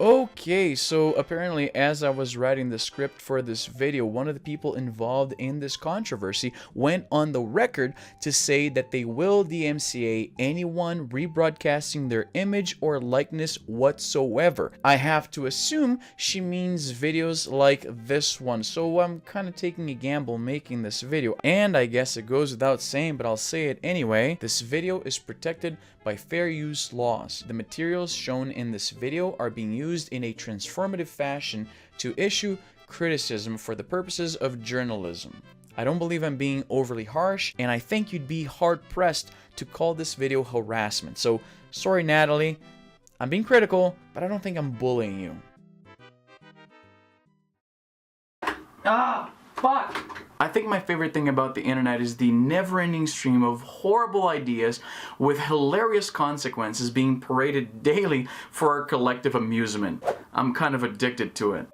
Okay, so apparently as I was writing the script for this video, one of the people involved in this controversy went on the record to say that they will DMCA anyone rebroadcasting their image or likeness whatsoever. I have to assume she means videos like this one, so I'm kind of taking a gamble making this video. And I guess it goes without saying, but I'll say it anyway, this video is protected by fair use laws. The materials shown in this video are being used in a transformative fashion to issue criticism for the purposes of journalism. I don't believe I'm being overly harsh, and I think you'd be hard-pressed to call this video harassment. So, sorry Natalie, I'm being critical, but I don't think I'm bullying you. Ah, fuck! I think my favorite thing about the internet is the never-ending stream of horrible ideas with hilarious consequences being paraded daily for our collective amusement. I'm kind of addicted to it.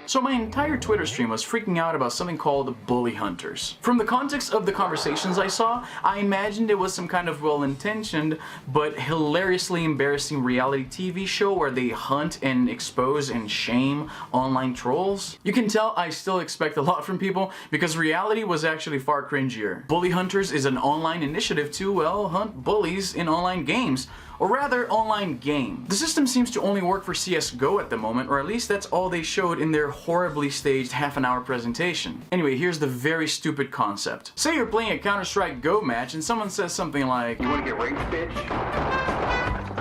So my entire Twitter stream was freaking out about something called bully hunters. From the context of the conversations I saw, I imagined it was some kind of well-intentioned but hilariously embarrassing reality TV show where they hunt and expose and shame online trolls. You can tell I still expect a lot from people because reality was actually far cringier. Bully Hunters is an online initiative to, well, hunt bullies in online games. Or rather, online game. The system seems to only work for CSGO at the moment, or at least that's all they showed in their horribly staged half-an-hour presentation. Anyway, here's the very stupid concept. Say you're playing a Counter-Strike Go match and someone says something like, "You wanna get ranked, bitch?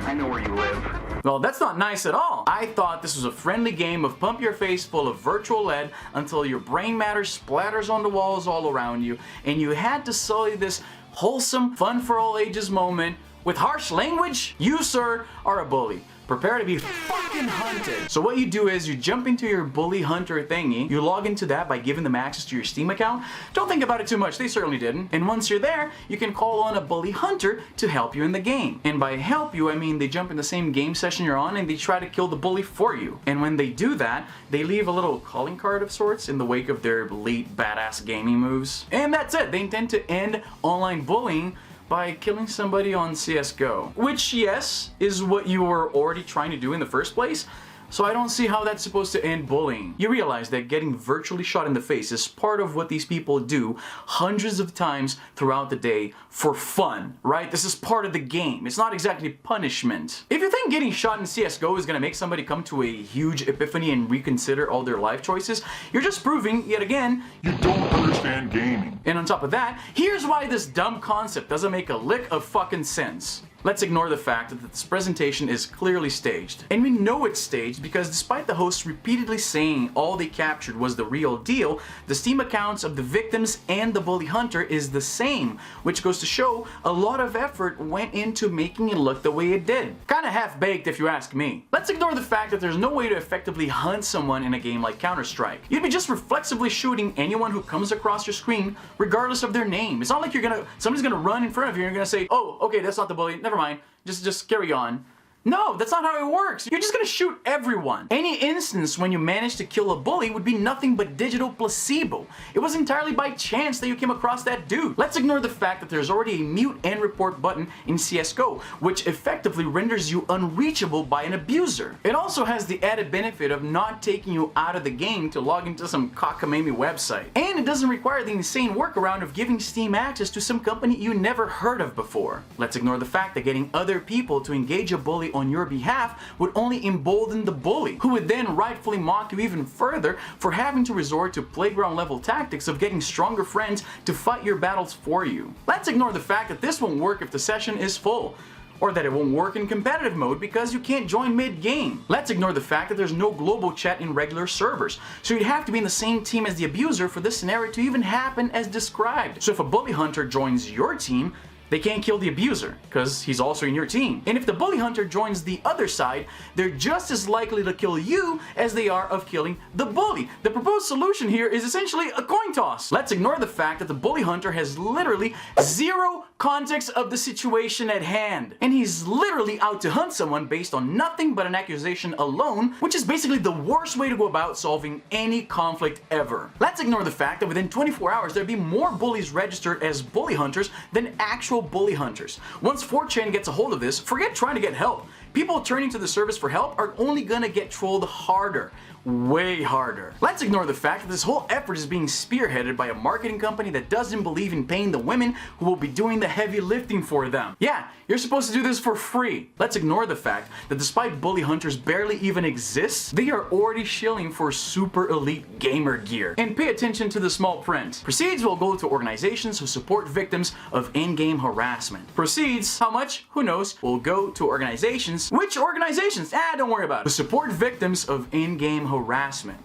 I know where you live." Well, that's not nice at all. I thought this was a friendly game of pump your face full of virtual lead until your brain matter splatters on the walls all around you, and you had to sully this wholesome, fun for all ages moment with harsh language? You, sir, are a bully. Prepare to be fucking hunted. So what you do is you jump into your bully hunter thingy, you log into that by giving them access to your Steam account. Don't think about it too much, they certainly didn't. And once you're there, you can call on a bully hunter to help you in the game. And by help you, I mean they jump in the same game session you're on and they try to kill the bully for you. And when they do that, they leave a little calling card of sorts in the wake of their elite badass gaming moves. And that's it, they intend to end online bullying by killing somebody on CSGO. Which, yes, is what you were already trying to do in the first place, so I don't see how that's supposed to end bullying. You realize that getting virtually shot in the face is part of what these people do hundreds of times throughout the day for fun, right? This is part of the game. It's not exactly punishment. If you think getting shot in CSGO is gonna make somebody come to a huge epiphany and reconsider all their life choices, you're just proving, yet again, you don't understand gaming. And on top of that, here's why this dumb concept doesn't make a lick of fucking sense. Let's ignore the fact that this presentation is clearly staged. And we know it's staged because despite the hosts repeatedly saying all they captured was the real deal, the Steam accounts of the victims and the bully hunter is the same, which goes to show a lot of effort went into making it look the way it did. Kinda half-baked if you ask me. Let's ignore the fact that there's no way to effectively hunt someone in a game like Counter-Strike. You'd be just reflexively shooting anyone who comes across your screen regardless of their name. It's not like somebody's gonna run in front of you and you're gonna say, "Oh, okay, that's not the bully, never mind, just carry on." No, that's not how it works. You're just gonna shoot everyone. Any instance when you manage to kill a bully would be nothing but digital placebo. It was entirely by chance that you came across that dude. Let's ignore the fact that there's already a mute and report button in CSGO, which effectively renders you unreachable by an abuser. It also has the added benefit of not taking you out of the game to log into some cockamamie website. And it doesn't require the insane workaround of giving Steam access to some company you never heard of before. Let's ignore the fact that getting other people to engage a bully on your behalf would only embolden the bully, who would then rightfully mock you even further for having to resort to playground level tactics of getting stronger friends to fight your battles for you. Let's ignore the fact that this won't work if the session is full, or that it won't work in competitive mode because you can't join mid-game. Let's ignore the fact that there's no global chat in regular servers, so you'd have to be in the same team as the abuser for this scenario to even happen as described. So if a bully hunter joins your team, they can't kill the abuser, because he's also in your team. And if the bully hunter joins the other side, they're just as likely to kill you as they are of killing the bully. The proposed solution here is essentially a coin toss. Let's ignore the fact that the bully hunter has literally zero context of the situation at hand. And he's literally out to hunt someone based on nothing but an accusation alone, which is basically the worst way to go about solving any conflict ever. Let's ignore the fact that within 24 hours there'd be more bullies registered as bully hunters than actual bully hunters. Once 4chan gets a hold of this, forget trying to get help. People turning to the service for help are only gonna get trolled harder. Way harder. Let's ignore the fact that this whole effort is being spearheaded by a marketing company that doesn't believe in paying the women who will be doing the heavy lifting for them. Yeah, you're supposed to do this for free. Let's ignore the fact that despite bully hunters barely even exist, they are already shilling for super elite gamer gear. And pay attention to the small print. Proceeds will go to organizations who support victims of in-game harassment. Proceeds, how much? Who knows, will go to organizations. Which organizations? Don't worry about it. Who support victims of in-game harassment.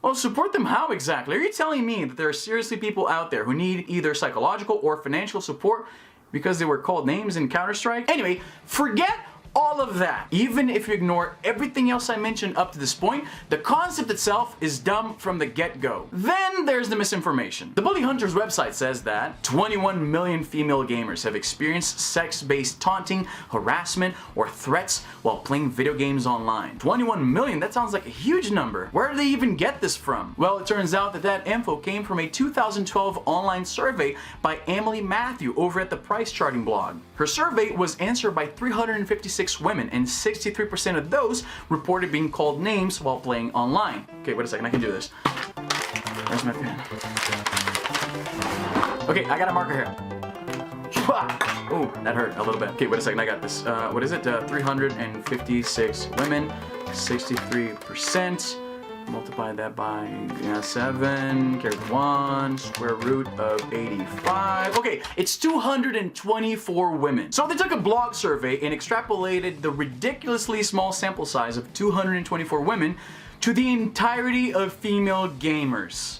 Well, support them how exactly? Are you telling me that there are seriously people out there who need either psychological or financial support because they were called names in Counter-Strike? Anyway, forget all of that. Even if you ignore everything else I mentioned up to this point, the concept itself is dumb from the get-go. Then there's the misinformation. The Bully Hunters website says that 21 million female gamers have experienced sex-based taunting, harassment, or threats while playing video games online. 21 million? That sounds like a huge number. Where do they even get this from? Well, it turns out that that info came from a 2012 online survey by Emily Matthew over at the Price Charting blog. Her survey was answered by 356 women, and 63% of those reported being called names while playing online. Okay, wait a second, I can do this. Where's my pen? Okay, I got a marker here. Oh, that hurt a little bit. Okay, wait a second, I got this. What is it? 356 women, 63%. Multiply that by 7, carry 1, square root of 85. Okay, it's 224 women. So they took a blog survey and extrapolated the ridiculously small sample size of 224 women to the entirety of female gamers.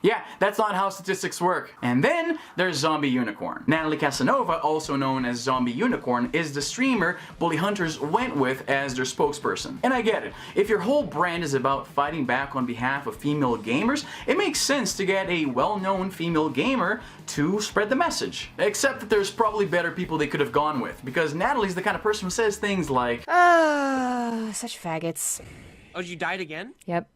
Yeah, that's not how statistics work. And then there's Zombie Unicorn. Natalie Casanova, also known as Zombie Unicorn, is the streamer Bully Hunters went with as their spokesperson. And I get it. If your whole brand is about fighting back on behalf of female gamers, it makes sense to get a well-known female gamer to spread the message. Except that there's probably better people they could have gone with, because Natalie's the kind of person who says things like, such faggots. Oh, you died again? Yep.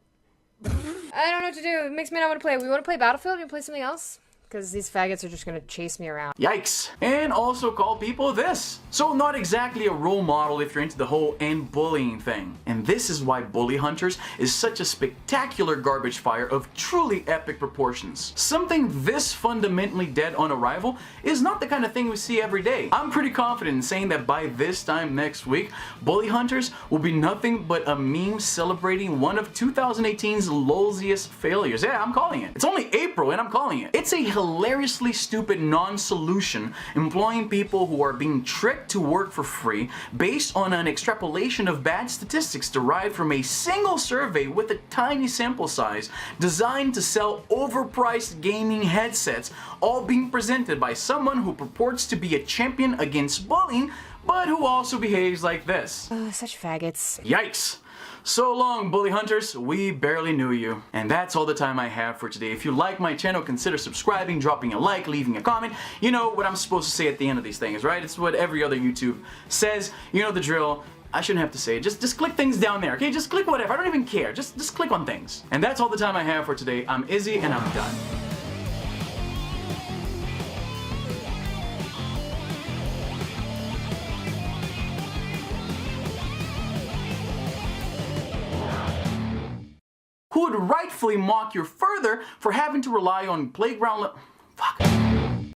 I don't know what to do. It makes me not want to play. We want to play Battlefield? You want to play something else? Because these faggots are just gonna chase me around. Yikes. And also call people this. So not exactly a role model if you're into the whole end bullying thing. And this is why Bully Hunters is such a spectacular garbage fire of truly epic proportions. Something this fundamentally dead on arrival is not the kind of thing we see every day. I'm pretty confident in saying that by this time next week, Bully Hunters will be nothing but a meme celebrating one of 2018's lolsiest failures. Yeah, I'm calling it. It's only April and I'm calling it. It's a hilariously stupid non-solution employing people who are being tricked to work for free based on an extrapolation of bad statistics derived from a single survey with a tiny sample size designed to sell overpriced gaming headsets, all being presented by someone who purports to be a champion against bullying but who also behaves like this. Such faggots. Yikes. So long, Bully Hunters, we barely knew you. And that's all the time I have for today. If you like my channel, consider subscribing, dropping a like, leaving a comment. You know what I'm supposed to say at the end of these things, right? It's what every other YouTube says. You know the drill. I shouldn't have to say it. Just click things down there, okay? Just click whatever. I don't even care. Just click on things. And that's all the time I have for today. I'm Izzy, and I'm done. Who would rightfully mock you further for having to rely on playground Fuck.